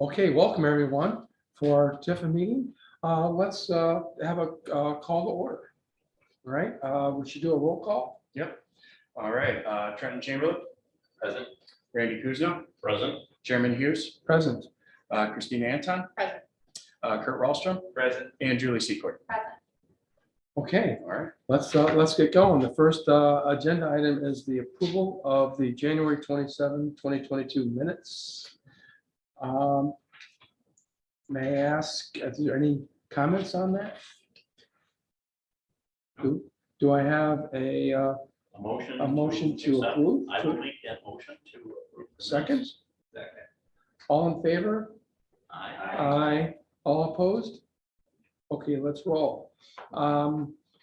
Okay, welcome everyone for our TIFA meeting. Let's have a call to order. All right, we should do a roll call. Yep. All right. Trenton Chamberlain. Present. Randy Kuzno. Present. Chairman Hughes. Present. Christina Anton. Present. Kurt Wallstrom. Present. And Julie Secord. Present. Okay, All right. let's get going. The first agenda item is the approval of the January 27, 2022 minutes. May I ask, is there any comments on that? Do I have a motion to accept. approve? I will make that motion to approve. Second? Second. All in favor? Aye. Aye. All opposed? Okay, let's roll.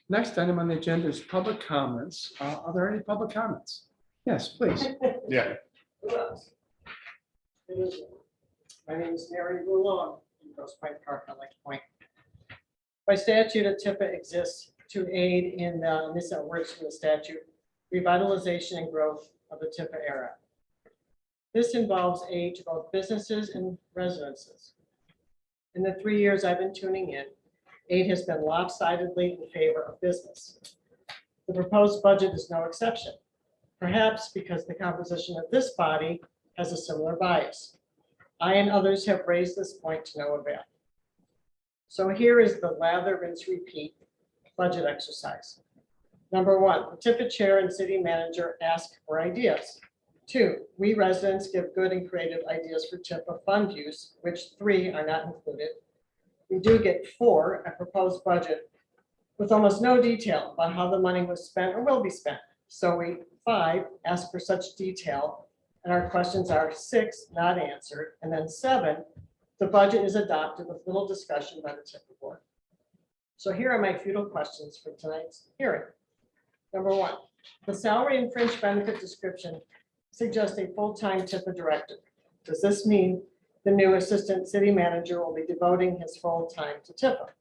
Next item on the agenda is public comments. Are there any public comments? Yes, please. Yeah. My name is Mary Boulon in Grosse Pointe Park, I like to point. By statute, a TIFA exists to aid in this words from the statute, revitalization and growth of the TIFA era. This involves aid to both businesses and residences. In the 3 years I've been tuning in, aid has been lopsidedly in favor of business. The proposed budget is no exception, perhaps because the composition of this body has a similar bias. I and others have raised this point to no avail. So here is the lather, rinse, repeat budget exercise. Number one, the TIFA chair and city manager ask for ideas. 2, we residents give good and creative ideas for TIFA fund use, which 3 are not included. We do get 4, a proposed budget with almost no detail about how the money was spent or will be spent. So we 5 ask for such detail, and our questions are 6 not answered, and then 7, the budget is adopted with little discussion by the TIFA board. So here are my futile questions for tonight's hearing. Number 1, the salary and fringe benefit description suggests a full-time TIFA director. Does this mean the new assistant city manager will be devoting his full time to TIFA?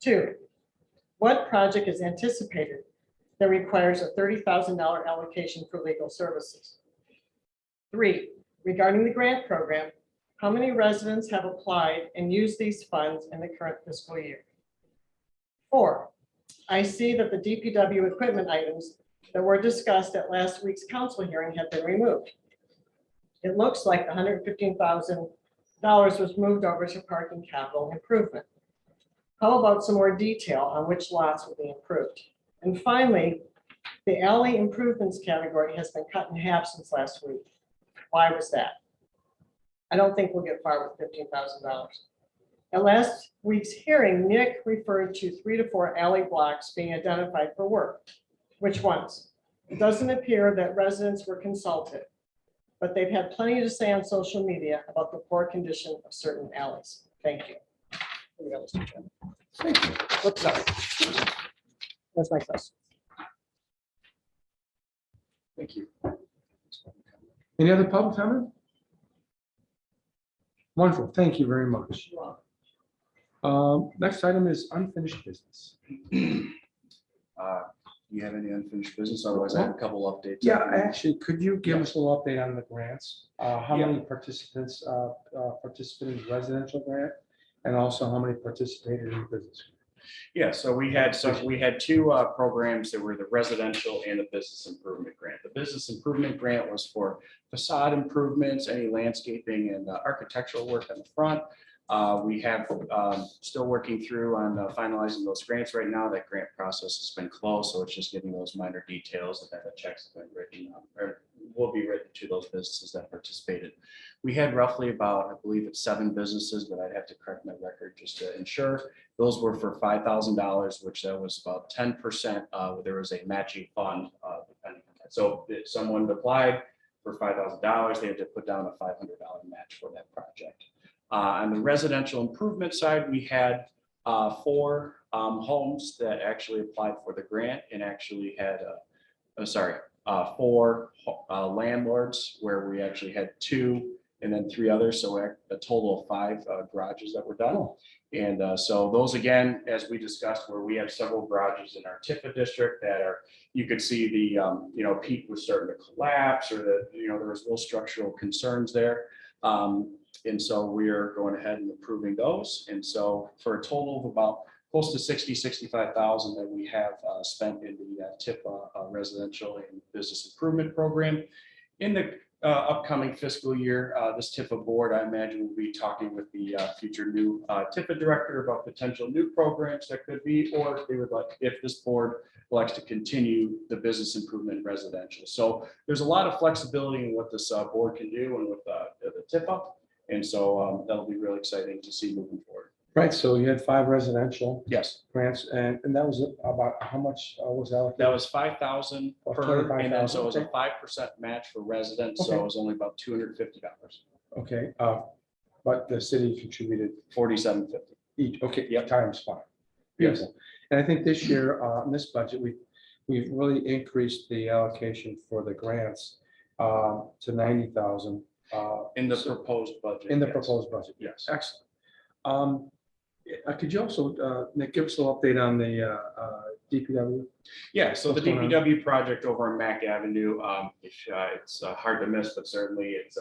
2, what project is anticipated that requires a $30,000 allocation for legal services? 3, regarding the grant program, how many residents have applied and used these funds in the current fiscal year? 4, I see that the DPW equipment items that were discussed at last week's council hearing have been removed. It looks like $115,000 was moved over to parking capital improvement. How about some more detail on which lots will be improved? And finally, the alley improvements category has been cut in half since last week. Why was that? I don't think we'll get far with $15,000. At last week's hearing, Nick referred to 3 to 4 alley blocks being identified for work. Which ones? It doesn't appear that residents were consulted, but they've had plenty to say on social media about the poor condition of certain alleys. Thank you. Here we go, Mr. Chairman. Thank you. Whoops, sorry. That's my question. Thank you. Any other public comment? Wonderful. Thank you very much. Next item is unfinished business. Do you have any unfinished business? Otherwise, I have a couple updates. Yeah, actually, could you give us a little update on the grants? How Yeah. many participants participated in the residential grant? And also how many participated in business? Yeah, so we had 2 programs that were the residential and the business improvement grant. The business improvement grant was for facade improvements, any landscaping and architectural work on the front. We have still working through on finalizing those grants right now. That grant process has been closed, so it's just getting those minor details that the checks have been written or will be written to those businesses that participated. We had roughly about, I believe it's 7 businesses, but I'd have to correct my record just to ensure. Those were for $5,000, which that was about 10%. There was a matching fund depending on that. So if someone applied for $5,000, they had to put down a $500 match for that project. On the residential improvement side, we had 4 homes that actually applied for the grant and actually had, 4 landlords where we actually had 2 and then 3 others. So a total of 5 garages that were done. And so those, again, as we discussed, where we have several garages in our TIFA district that are, you could see the, peak was starting to collapse or that, there was real structural concerns there. And so we are going ahead and approving those. And so for a total of about close to 65,000 that we have spent in the TIFA residential and business improvement program. In the upcoming fiscal year, this TIFA board, I imagine, will be talking with the future new TIFA director about potential new programs that could be, or if they would like, if this board likes to continue the business improvement residential. So there's a lot of flexibility in what this board can do and with the TIFA. And so that'll be really exciting to see moving forward. Right, so you had 5 residential Yes, grants, and that was about how much was allocated? that was 5,000 Oh, per, and then 25,000, so it was a okay. 5% match for residents, so Okay. it was only about $250, Okay, but the city contributed $47.50. each, okay, Yep. times 5. Yes. Beautiful. And I think this year, in this budget, we've really increased the allocation for the grants to 90,000. In the proposed budget. In the yes. proposed budget. Yes. Excellent. Could you also, Nick, give us a little update on the DPW? Yeah, so the What's going on? DPW project over on Mack Avenue, it's hard to miss, but certainly it's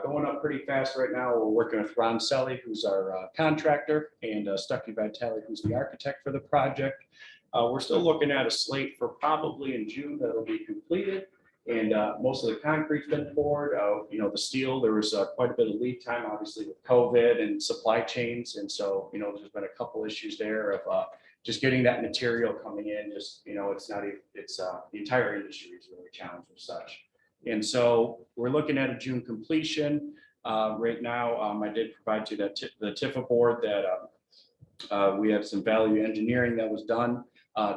going up pretty fast right now. We're working with Ron Selly, who's our contractor, and Stuckey Vitale, who's the architect for the project. We're still looking at a slate for probably in June that'll be completed. And most of the concrete's been poured. The steel, there was quite a bit of lead time, obviously with COVID and supply chains. And so, there's been a couple issues there of just getting that material coming in. Just, it's not even, it's the entire industry is really challenged with such. And so we're looking at a June completion. Right now, I did provide to the TIFA board that we have some value engineering that was done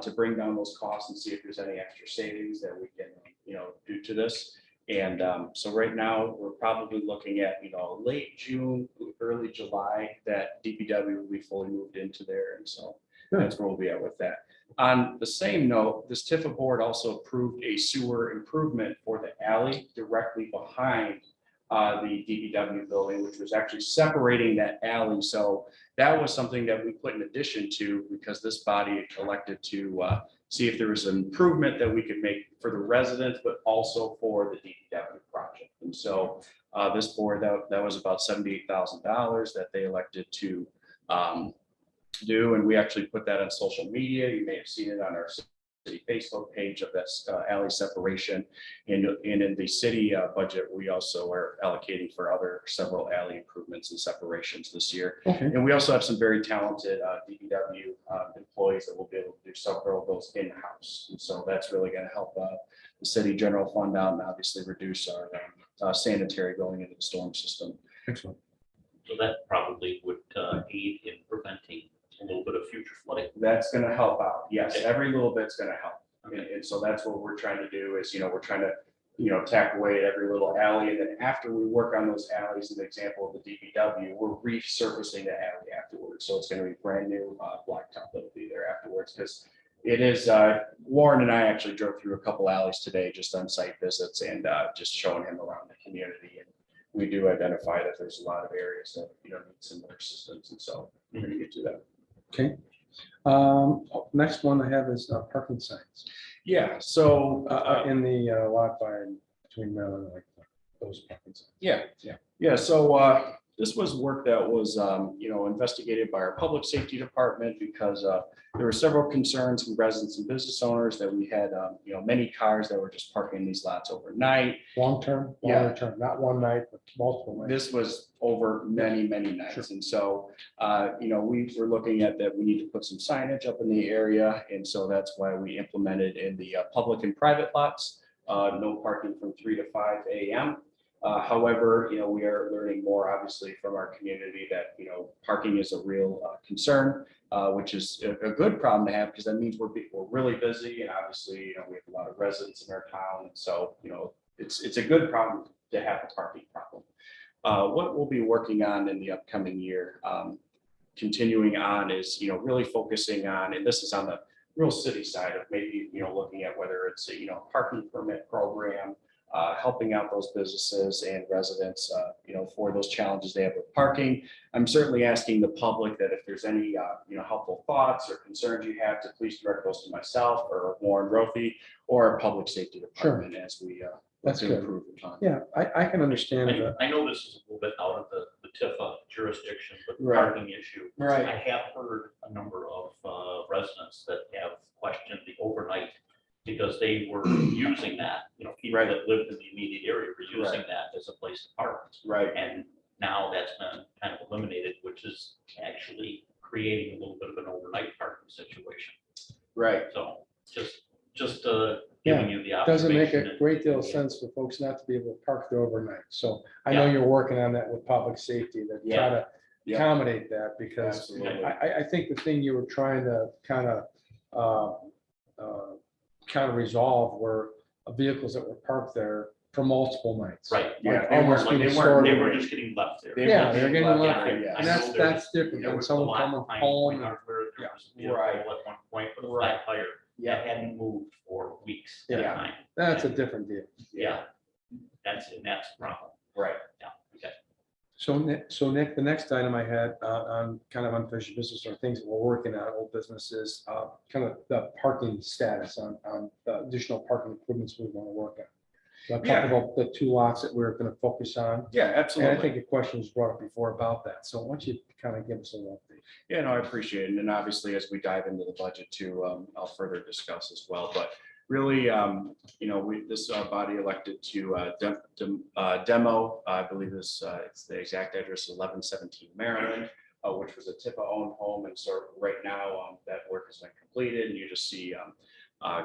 to bring down those costs and see if there's any extra savings that we can, due to this. And so right now, we're probably looking at, late June, early July, that DPW will be fully moved into there. And so that's where we'll be at with that. On the same note, this TIFA board also approved a sewer improvement for the alley directly behind the DPW building, which was actually separating that alley. So that was something that we put in addition to, because this body elected to see if there was an improvement that we could make for the residents, but also for the DPW project. And so this board, that was about $78,000 that they elected to do. And we actually put that on social media. You may have seen it on our city Facebook page of this alley separation. And in the city budget, we also are allocating for other several alley improvements and separations this year. Okay. And we also have some very talented DPW employees that will be able to do several of those in-house. And so that's really going to help the city general fund out and obviously reduce our sanitary going into the storm system. Excellent. So that probably would aid in preventing a little bit of future flooding. That's going to help out. Yes, Okay. every little bit's going to help. And so that's what we're trying to do is, we're trying to, tack away at every little alley. And then after we work on those alleys, an example of the DPW, we're resurfacing the alley afterwards. So it's going to be brand new blacktop that'll be there afterwards, because it is, Warren and I actually drove through a couple alleys today, just on site visits and just showing him around the community. And we do identify that there's a lot of areas that, need similar systems. And so we're going to get to that. Okay. Next one I have is parking signs Yeah, so in the lot by between Maryland, like those parking signs. Yeah. So this was work that was, investigated by our public safety department, because there were several concerns from residents and business owners that we had, many cars that were just parking in these lots overnight. Long-term, Yeah. longer term, not one night, but multiple nights. This was over many, many nights. Sure. And so, we were looking at that. We need to put some signage up in the area. And so that's why we implemented in the public and private lots, no parking from 3 to 5 a.m. However, we are learning more, obviously, from our community that, parking is a real concern, which is a good problem to have, because that means we're really busy. And obviously, we have a lot of residents in our town. And so, it's a good problem to have a parking problem. What we'll be working on in the upcoming year, continuing on, is, really focusing on, and this is on the real city side of maybe, looking at whether it's a, parking permit program, helping out those businesses and residents, for those challenges they have with parking. I'm certainly asking the public that if there's any, helpful thoughts or concerns you have, to please direct those to myself or Warren Rothie or our public safety department as we That's to good. improve upon. Yeah, I can understand that. I know this is a little bit out of the TIFA jurisdiction with the Right. parking issue. Right. I have heard a number of residents that have questioned the overnight because they were using that, people Right. that lived in the immediate area were using Right. that as a place to park. Right. And now that's been kind of eliminated, which is actually creating a little bit of an overnight parking situation. Right. So just giving you the Doesn't make observation. a great deal of and- sense for folks not to be able to park there overnight. So I know Yeah. you're working on that with public safety to try to Yeah. accommodate that, because Absolutely. I think the thing you were trying to kind of resolve were vehicles that were parked there for multiple nights. Right. Yeah, Like they almost weren't- being they stored. They were just getting left there. They Yeah, were they're getting left left there, there. yes. And I know that's different There than was a someone lot coming behind home. Point Hardware. There was a Right. vehicle at one point with a Right. flat tire that hadn't moved for weeks at a Yeah. time. That's a different deal. Yeah, that's the problem. Right. Yeah, okay. So Nick, the next item I had on kind of unfinished business or things that we're working on, old businesses, kind of the parking status on the additional parking improvements we want to work on. So I talked Yeah. about the 2 lots that we're going to focus on. Yeah, And absolutely. I think a question was brought up before about that. So why don't you kind of give us a little update? Yeah, no, I appreciate it. And obviously, as we dive into the budget too, I'll further discuss as well. But really, this body elected to demo, I believe it's the exact address, 1117 Maryland, which was a TIFA-owned home. And so right now, that work has been completed, and you just see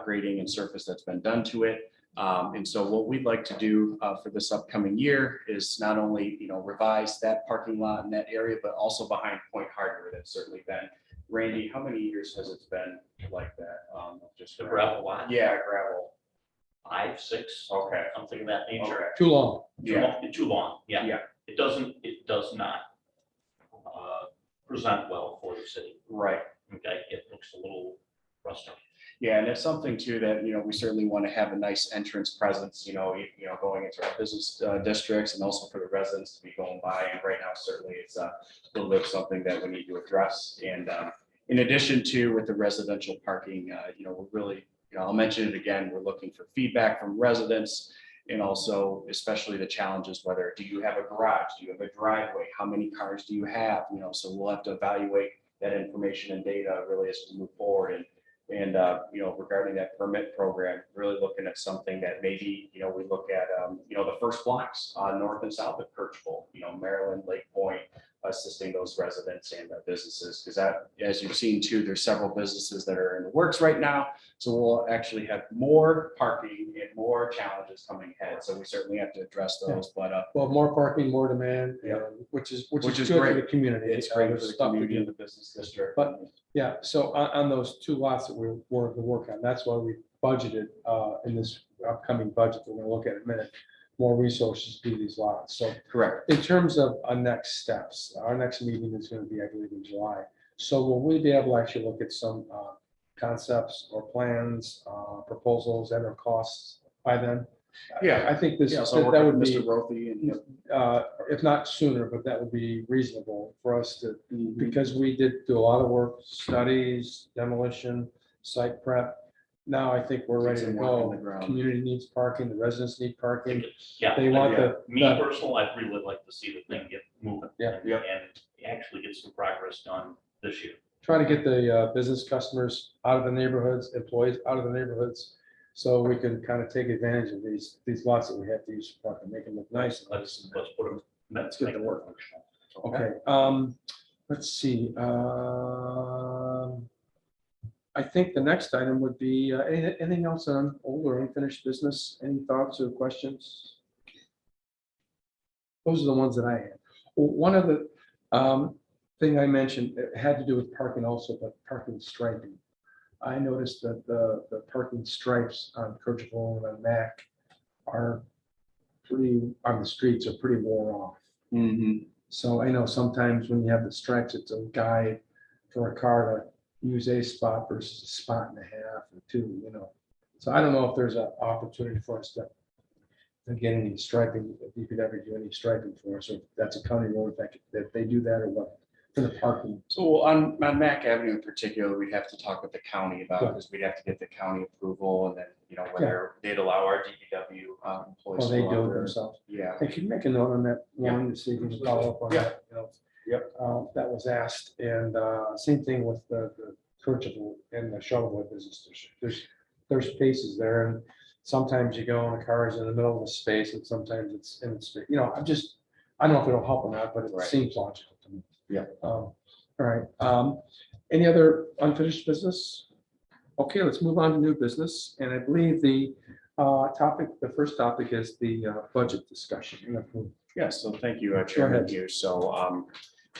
grading and surface that's been done to it. And so what we'd like to do for this upcoming year is not only, revise that parking lot in that area, but also behind Point Hardware. That's certainly been, Randy, how many years has it been like that? Just The gravel lot, Yeah, gravel. 5, 6, Okay. something of that Okay. nature. Too long. Too long, yeah. Yeah. It does not present well for the city. Right. Okay, it looks a little rustic. Yeah, and it's something too that, we certainly want to have a nice entrance presence, going into our business districts, and also for the residents to be going by. And right now, certainly it's a little bit of something that we need to address. And in addition to with the residential parking, we're really, I'll mention it again, we're looking for feedback from residents, and also especially the challenges, whether do you have a garage, do you have a driveway, how many cars do you have, so we'll have to evaluate that information and data really as we move forward. And regarding that permit program, really looking at something that maybe, we look at, the first blocks north and south of Kirchville, Maryland, Lake Point, assisting those residents and businesses. Because that, as you've seen too, there's several businesses that are in the works right now. So we'll actually have more parking and more challenges coming ahead. So we certainly have to address those, but Well, more parking, more demand, Yeah. which is Which good is for great. the community. it's great There's for the stuff to community do. and the business district. But yeah, so on those 2 lots that we're to work on, that's why we budgeted in this upcoming budget, we're gonna look at in a minute, more resources to do these lots. So Correct. in terms of next steps, our next meeting is gonna be, I believe, in July. So will we be able to actually look at some concepts or plans, proposals and or costs by then? Yeah. I think this, Yeah, that so work would with be, Mr. Rothy and. if not sooner, but that would be reasonable for us to, Mhm. because we did do a lot of work, studies, demolition, site prep. Now I think we're Get ready to some work on go. the ground. Community needs parking, the residents need parking. Yeah. They want Me the, personally, I'd really like to see the thing get moving. Yeah. Yep. And actually get some progress done this year. try to get the business customers out of the neighborhoods, employees out of the neighborhoods. So we can kind of take advantage of these lots that we have to use for parking, make them look nice. Let's put them. Let's get to work. functional. Okay, let's see. I think the next item would be, anything else on old or unfinished business? Any thoughts or questions? Those are the ones that I had. One of the thing I mentioned, it had to do with parking also, but parking striping. I noticed that the parking stripes on Kirchville and on Mac are on the streets are pretty worn off. Mhm. So I know sometimes when you have the stripes, it's a guide for a car to use a spot versus a spot and a half or 2, So I don't know if there's an opportunity for us to get any striping, if you could ever do any striping for us, or if that's a county road, that they do that or what. for the parking. So on Mac Avenue in particular, we'd have to talk with the county about, Good. because we'd have to get the county approval and then, whether they'd allow our DPW employees. Well, they to do allow it their- themselves. Yeah, I can make a note on that one to see if you can follow up on Yeah. that. You know. Yep. That was asked, and same thing with the coachable and the shuttlewood business. There's spaces there, and sometimes you go and the car is in the middle of a space, and sometimes it's in the space. I don't know if it'll help or not, but it Right. seems logical to me. Yeah. All right. Any other unfinished business? Okay, let's move on to new business, and I believe the first topic is the budget discussion. yeah, so thank you, Chairman ahead. Hughes. So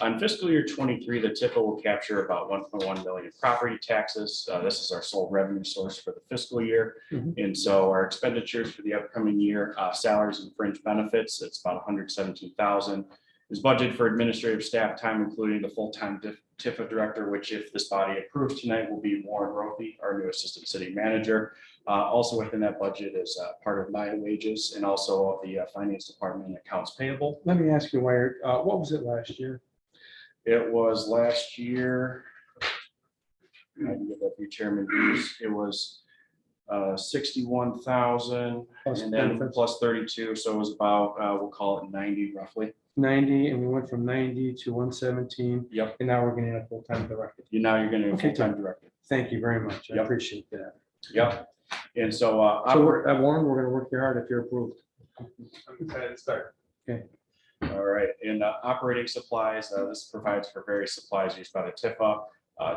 on fiscal year 23, the TIFA will capture about 1.1 million property taxes. This is our sole revenue source for the fiscal year. Mhm. And so our expenditures for the upcoming year, salaries and fringe benefits, it's about 117,000. Is budgeted for administrative staff time, including the full-time TIFA director, which if this body approves tonight will be Warren Rothie, our new assistant city manager. Also within that budget is part of my wages and also of the finance department accounts payable. Let me ask you, Wyatt, what was it last year? It was last year. I can get that for you, Chairman Hughes. It was 61,000 Plus and then benefits. plus 32. So it was about, we'll call it 90 roughly. 90, and we went from 90 to 117. Yep. And now we're getting a full-time director. Now you're going to Okay, full-time director. Thank you very much. I Yep. appreciate that. Yep. And so, So we're at Warren, we're gonna work here hard if you're approved. Okay. all right, and operating supplies, this provides for various supplies used by the TIFA.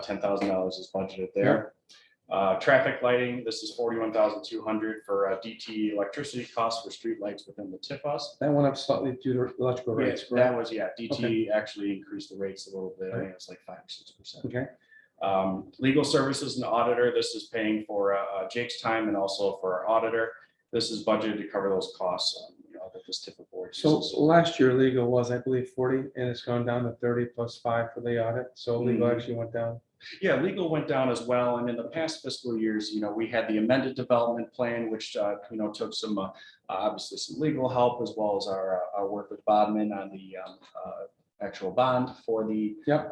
$10,000 is budgeted there. Traffic lighting, this is 41,200 for DT electricity costs for street lights within the TIFAs. That went up slightly due to electrical Yeah, rates, that correct? was, DT actually increased the rates a little bit. I think it's like 5 or 6%. Okay, Legal services and auditor, this is paying for Jake's time and also for our auditor. This is budgeted to cover those costs, that this TIFA board so uses. last year legal was, I believe, 40, and it's gone down to 30 plus 5 for the audit, so legal Mhm. actually went down. Yeah, legal went down as well. And in the past fiscal years, we had the amended development plan, which, took some, obviously some legal help as well as our work with Bodman on the actual bond for the Yep.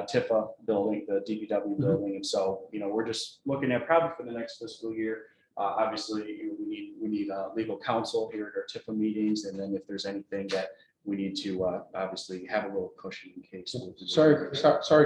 TIFA building, the DPW building. And so, we're just looking at probably for the next fiscal year. Obviously, we need legal counsel here at our TIFA meetings. And then if there's anything that we need to obviously have a little cushion in case. Sorry,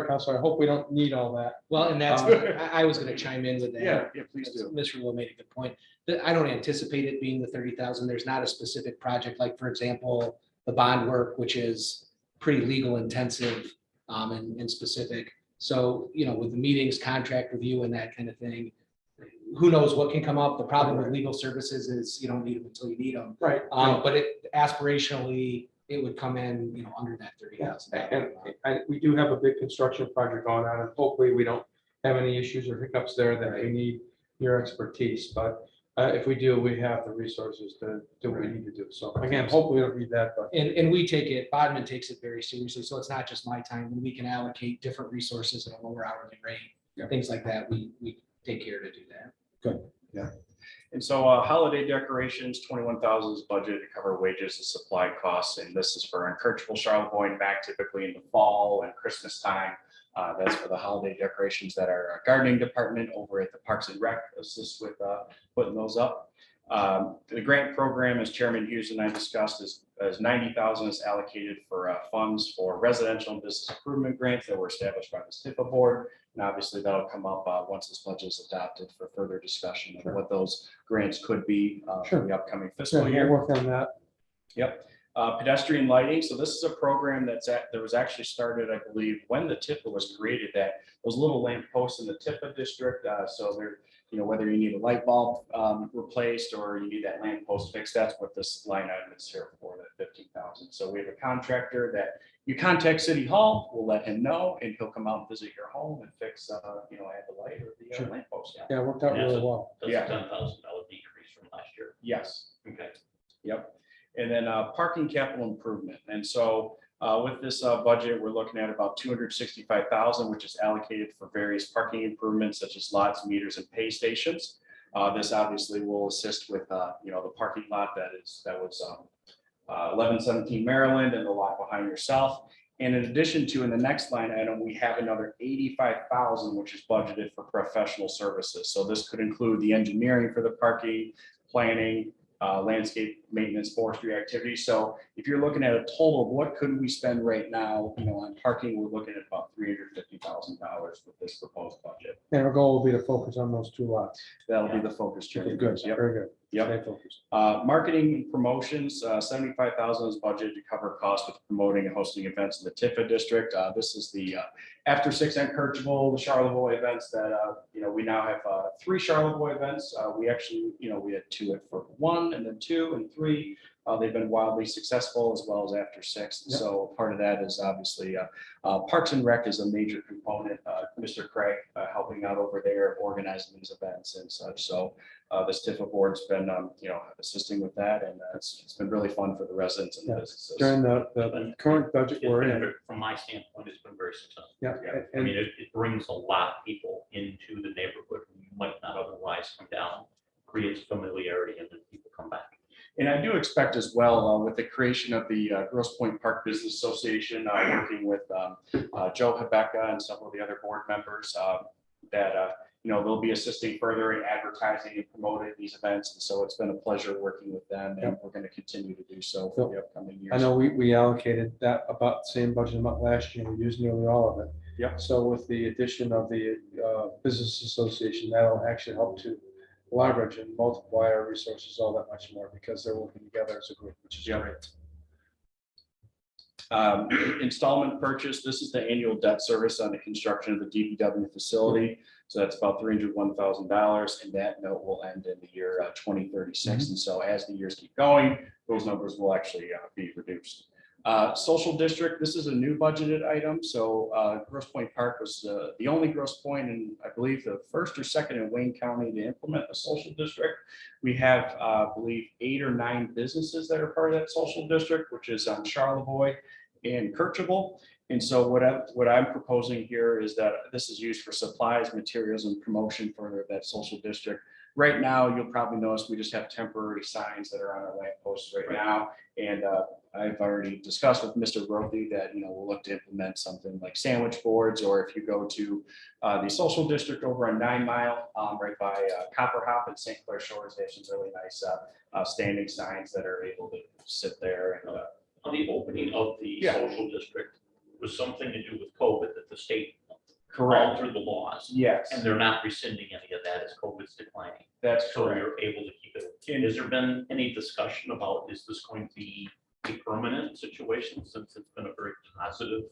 Counselor, I hope we don't need all that. Well, and that's, I was gonna chime in with that. Yeah, please do. Mr. Will made a good point. I don't anticipate it being the 30,000. There's not a specific project, like, for example, the bond work, which is pretty legal intensive and specific. So, with the meetings, contract review and that kind of thing, who knows what can come up. The problem with legal services is you don't need them until you need them. Right. But it aspirationally, it would come in, under that 30,000. And we do have a big construction project going on, and hopefully we don't have any issues or hiccups there that we need your expertise. But if we do, we have the resources to do what we need to do. So again, hopefully we don't need that, but And we take it, Bodman takes it very seriously, so it's not just my time, when we can allocate different resources at a lower hourly Yeah. rate, things like that, we take care to do that. And so holiday decorations, 21,000 is budgeted to cover wages and supply costs. And this is for encouragable Charlevoix back typically in the fall and Christmas time. That's for the holiday decorations that our gardening department over at the Parks and Rec assists with putting those up. The grant program, as Chairman Hughes and I discussed, is 90,000 is allocated for funds for residential and business improvement grants that were established by the TIFA board. And obviously that'll come up once this budget is adopted for further discussion of what those grants could be for the upcoming fiscal year. we'll work on that. Yep. Pedestrian lighting. So this is a program that was actually started, I believe, when the TIFA was created, that those little lamp posts in the TIFA district. So they're, whether you need a light bulb replaced or you need that lamp post fixed, that's what this line item is here for, that 15,000. So we have a contractor that you contact City Hall, we'll let him know, and he'll come out and visit your home and fix, add the light or the Sure. lamp post. Yeah, it worked out Yes. really well. That's Yeah. a $10,000 decrease from last year. Yes. Okay. Yep. And then parking capital improvement. And so with this budget, we're looking at about 265,000, which is allocated for various parking improvements such as lots, meters, and pay stations. This obviously will assist with the parking lot that was 1117 Maryland and the lot behind yourself. And in addition to, in the next line item, we have another 85,000, which is budgeted for professional services. So this could include the engineering for the parking, planning, landscape maintenance, forestry activities. So if you're looking at a total of what could we spend right now, on parking, we're looking at about $350,000 with this proposed budget. And our goal will be to focus on those 2 lots. That'll be the focus, Chairman. Good, Yep. very good. Yep. Stay focused. Marketing and promotions, 75,000 is budgeted to cover costs with promoting and hosting events in the TIFA district. This is the after 6 encourageable, the Charlevoix events that, we now have 3 Charlevoix events. We actually, we had 2 at for 1 and then 2 and 3. They've been wildly successful as well as after 6. And Yep. so part of that is obviously Parks and Rec is a major component. Mr. Craig helping out over there, organizing these events and such. So this TIFA board's been, assisting with that, and it's been really fun for the residents and the Yeah. businesses. During the current budget we're in, From my standpoint, it's been very successful. yeah, Yeah. I mean, it brings a lot of people into the neighborhood who might not otherwise come down, creates familiarity, and then people come back. And I do expect as well, with the creation of the Grosse Pointe Park Business Association, working with Joe Hebecca and some of the other board members, that they'll be assisting further in advertising and promoting these events. And so it's been a pleasure working with them, and we're going to continue to do so for the upcoming years. I know we allocated that about the same budget amount last year. We used nearly all of it. Yep. So with the addition of the business association, that'll actually help to leverage and multiply our resources all that much more because they're working together as a group, which is Yep. great. Installment purchase, this is the annual debt service on the construction of the DPW facility. So that's about $301,000, and that note will end in the year 2036. And so as the years keep going, those numbers will actually be reduced. Social district, this is a new budgeted item. So Grosse Pointe Park was the only Grosse Pointe, and I believe the first or second in Wayne County to implement a social district. We have, I believe, 8 or 9 businesses that are part of that social district, which is Charlevoix and Kirchable. And so what I'm proposing here is that this is used for supplies, materials, and promotion for that social district. Right now, you'll probably notice we just have temporary signs that are on our lamp posts right now. And I've already discussed with Mr. Rothy that, we'll look to implement something like sandwich boards, or if you go to the social district over on 9 Mile, right by Copper Hop and St. Clair Shores, they have some really nice standing signs that are able to sit there. And On the opening of the social district was something to do with COVID, that the state altered the laws. Yes, And they're not rescinding any of that as COVID's declining. that's So correct. you're able to keep it. Has there been any discussion about, is this going to be a permanent situation, since it's been a very positive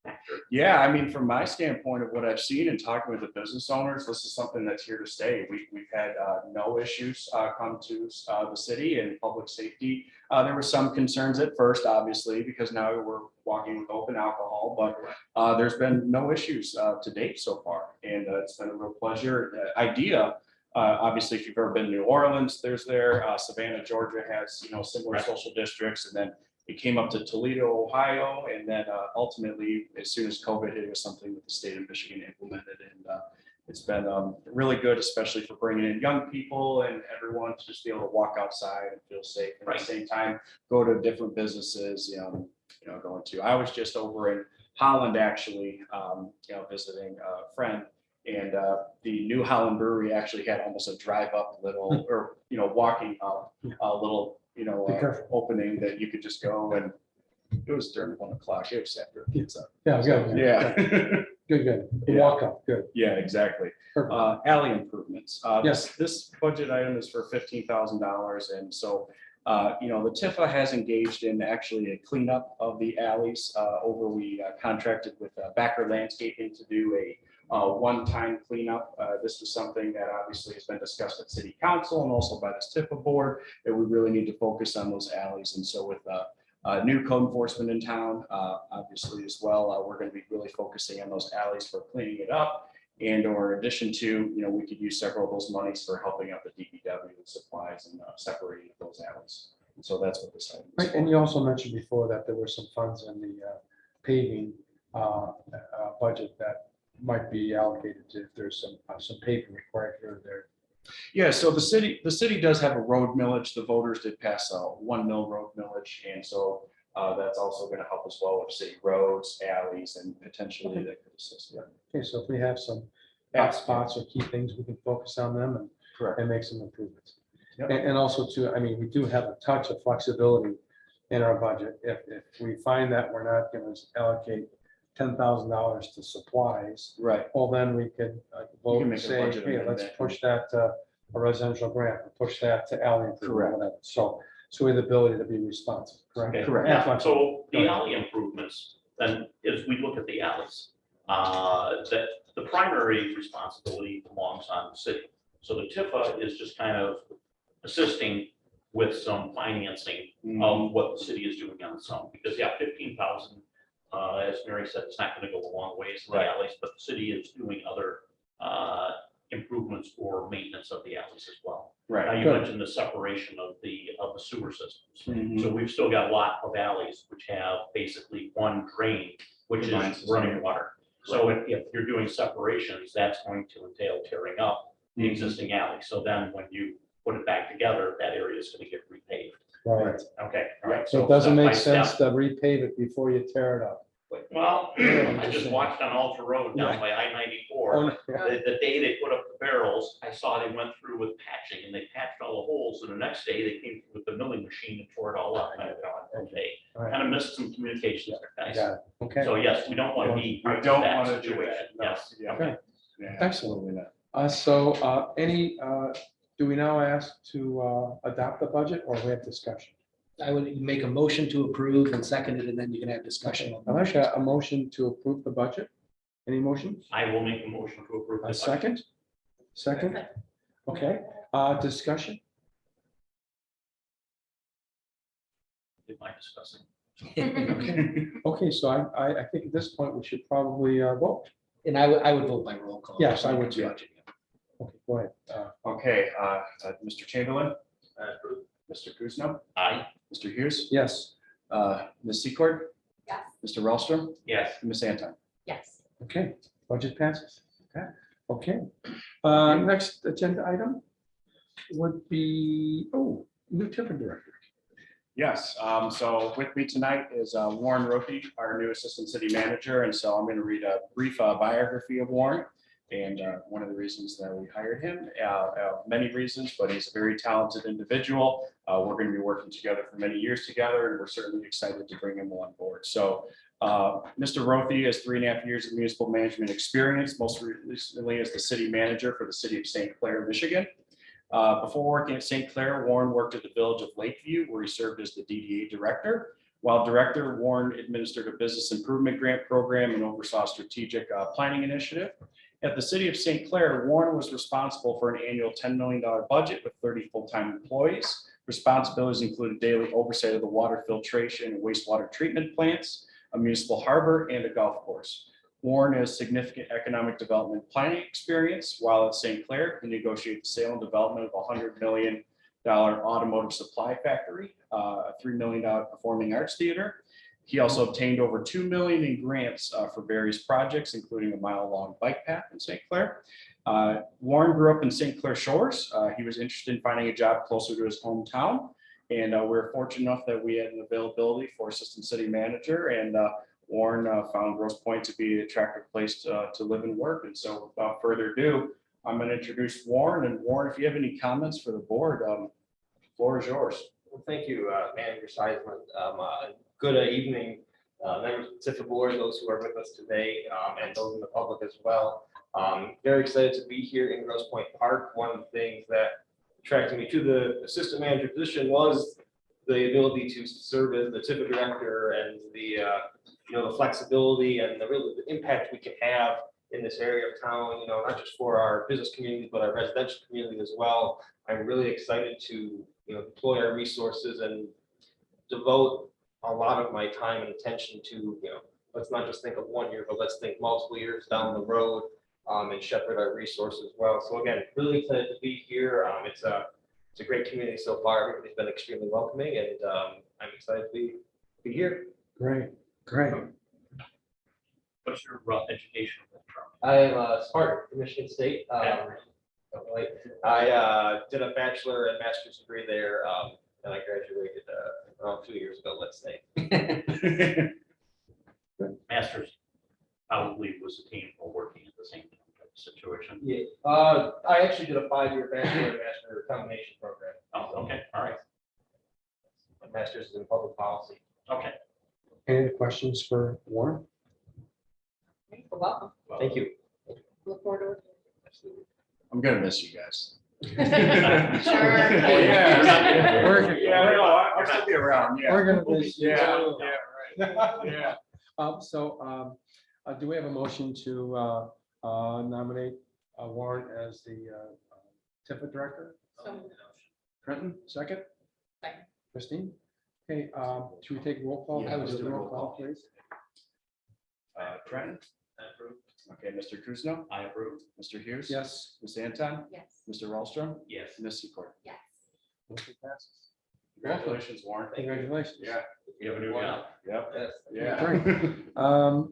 factor? Yeah, I mean, from my standpoint of what I've seen and talking with the business owners, this is something that's here to stay. We've had no issues come to the city and public safety. There were some concerns at first, obviously, because now we're walking with open alcohol, but there's been no issues to date so far. And it's been a real pleasure. Idea, obviously, if you've ever been to New Orleans, there's there. Savannah, Georgia has, similar social districts. And then it came up to Toledo, Ohio, and then ultimately, as soon as COVID hit, it was something that the state of Michigan implemented. And it's been really good, especially for bringing in young people and everyone to just be able to walk outside and feel safe. And at the same time, go to different businesses, going to, I was just over in Holland, actually, visiting a friend. And the New Holland Brewery actually had almost a drive-up little, or, walking up a little, opening that you could just go, and it was during 1 o'clock. It was after pizza. Yeah, good. Yeah. Good. The Yeah. walk up, good. Yeah, exactly. Perfect. Alley improvements. Yes. This budget item is for $15,000. And so, the TIFA has engaged in actually a cleanup of the alleys. We contracted with Backer Landscaping to do a one-time cleanup. This is something that obviously has been discussed at City Council and also by this TIFA board, that we really need to focus on those alleys. And so with new code enforcement in town, obviously as well, we're going to be really focusing on those alleys for cleaning it up. And or in addition to, we could use several of those monies for helping out the DPW with supplies and separating those alleys. And so that's what this item is. Right, and you also mentioned before that there were some funds in the paving budget that might be allocated to, if there's some paving required here or there. Yeah, so the city does have a road millage. The voters did pass a 1 mil road millage, and so That's also going to help as well with city roads, alleys, and potentially that could assist. Okay, so if we have some hot spots or key things, we can focus on them Correct. and make some improvements. Yep. And also too, I mean, we do have a touch of flexibility in our budget. If we find that we're not going to allocate $10,000 to supplies, Right. well, then we could vote can and make a say, budget hey, let's amendment. push that to a residential grant, or push that to alley improvement, Correct. whatever. So we have the ability to be responsive, correct? Okay. Correct. Yeah, Flexible. so Go the ahead. alley improvements, then as we look at the alleys, that the primary responsibility belongs on the city. So the TIFA is just kind of assisting with some financing of what the city is doing on its own, because 15,000, as Mary said, it's not gonna go a long ways in the Right. alleys, but the city is doing other improvements or maintenance of the alleys as well. Now, Right. you Good. mentioned the separation of the sewer systems. Mhm. So we've still got a lot of alleys which have basically one drain, which Combined is system. running water. So if you're doing separations, that's going to entail tearing up the Mhm. existing alley. So then when you put it back together, that area is gonna get repaved. Right. Okay, all right. So it doesn't step by make sense step. to repave it before you tear it up. Well, I'm I just just saying. watched on Alta Road down by I-94. Oh, no. The day they put up the barrels, I saw they went through with patching and they patched all the holes. And the next day they came through with the milling machine and tore it all up. And I thought, okay, All right. kind of missed some communications there, guys. Got it. Okay, So yes, we don't want to be. We don't that want to do situation. that. No. Yes. Yeah. Okay. Yeah, Excellent. absolutely not. Do we now ask to adopt the budget, or we have discussion? I would make a motion to approve and second it, and then you can have discussion. I'd like a motion to approve the budget. Any motions? I will make a motion to approve. A this. second? Second? Okay, discussion? Did my discussing. Okay, so I think at this point, we should probably vote. And I would vote by roll call. Yes, I would too. Budget, yeah. Okay, go ahead. Okay, Mr. Chamberlain, Mr. Kuzno, Aye. Mr. Hughes, Yes, Ms. Secord, Yes. Mr. Wellstrom, Yes. and Ms. Anton. Yes. okay, budget passes. Okay, next agenda item would be, new TIFA director. Yes, so with me tonight is Warren Rothie, our new Assistant City Manager, and so I'm going to read a brief biography of Warren. And one of the reasons that we hired him, many reasons, but he's a very talented individual. We're going to be working together for many years together, and we're certainly excited to bring him on board. So Mr. Rothie has 3.5 years of municipal management experience, most recently as the city manager for the city of St. Clair, Michigan. Before working at St. Clair, Warren worked at the village of Lakeview, where he served as the DDA director. While director, Warren administered a business improvement grant program and oversaw a strategic planning initiative. At the city of St. Clair, Warren was responsible for an annual $10 million budget with 30 full-time employees. Responsibilities included daily oversight of the water filtration and wastewater treatment plants, a municipal harbor, and a golf course. Warren has significant economic development planning experience. While at St. Clair, he negotiated the sale and development of a $100 million automotive supply factory, a $3 million performing arts theater. He also obtained over $2 million in grants for various projects, including a mile-long bike path in St. Clair. Warren grew up in St. Clair Shores. He was interested in finding a job closer to his hometown. And we're fortunate enough that we had an availability for assistant city manager, and Warren found Grosse Pointe to be an attractive place to live and work. And so without further ado, I'm going to introduce Warren. And Warren, if you have any comments for the board, the floor is yours. Well, thank you, Manager Seisman. Good evening, members of the TIFA board, those who are with us today, and those in the public as well. Very excited to be here in Grosse Pointe Park. One of the things that attracted me to the assistant manager position was the ability to serve as the TIFA director and the the flexibility and the impact we can have in this area of town, not just for our business community, but our residential community as well. I'm really excited to deploy our resources and devote a lot of my time and attention to, let's not just think of 1 year, but let's think multiple years down the road, and shepherd our resources well. So again, really excited to be here. It's a great community so far. Everybody's been extremely welcoming, and I'm excited to be here. Great. What's your educational background? I am smart from Michigan State. I did a bachelor and master's degree there. and I graduated around 2 years ago, let's say. Masters probably was a team or working at the same time type of situation. Yeah, I actually did a 5-year bachelor and master combination program. Oh, okay, all right, My master's is in public policy. okay. Any questions for Warren? Welcome. Thank you. Look forward I'm gonna miss you guys. to it. Oh, yeah. We're- Yeah, no, I'll still be around, yeah. We're gonna miss you. Yeah, too. yeah, right, yeah. Do we have a motion to nominate Warren as the TIFA director? Trenton, second? Second. Christine? Okay, should we take roll call? Yeah, Let's we'll do do roll roll call, call. please. Trenton? Okay, Mr. Kuzno? I approve. Mr. Hughes? Yes. Ms. Anton? Yes. Mr. Wallstrom? Yes. Ms. Secor? Yes. Motion passes. Congratulations, Warren. Congratulations. Yeah. You have a new job. Yep. Yes. Yeah.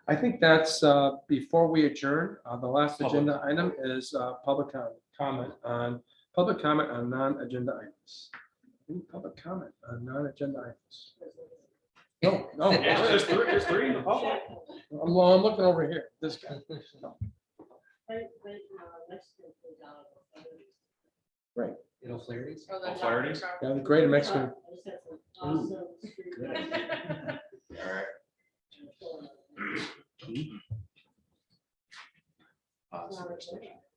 I think that's, before we adjourn, the last Public. agenda item is public comment on non-agenda items. Any public comment on non-agenda items? No, no. Yeah, There's three in the public. I'm looking over here, this guy. Right, It'll Flaherty's. Oh, Flaherty's? yeah, the great Mexican, All right.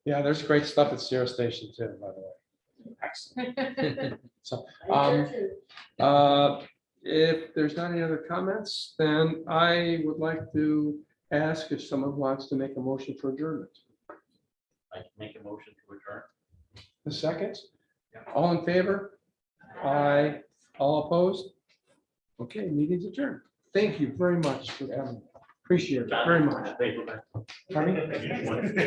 yeah, there's great stuff at Sierra Station too, by the way. Excellent. So, if there's not any other comments, then I would like to ask if someone wants to make a motion for adjournment. I can make a motion to adjourn. The second? All in favor? Aye. All opposed? Okay, meeting's adjourned. Thank you very much for coming. Appreciate it very much. Paper back. Pardon me?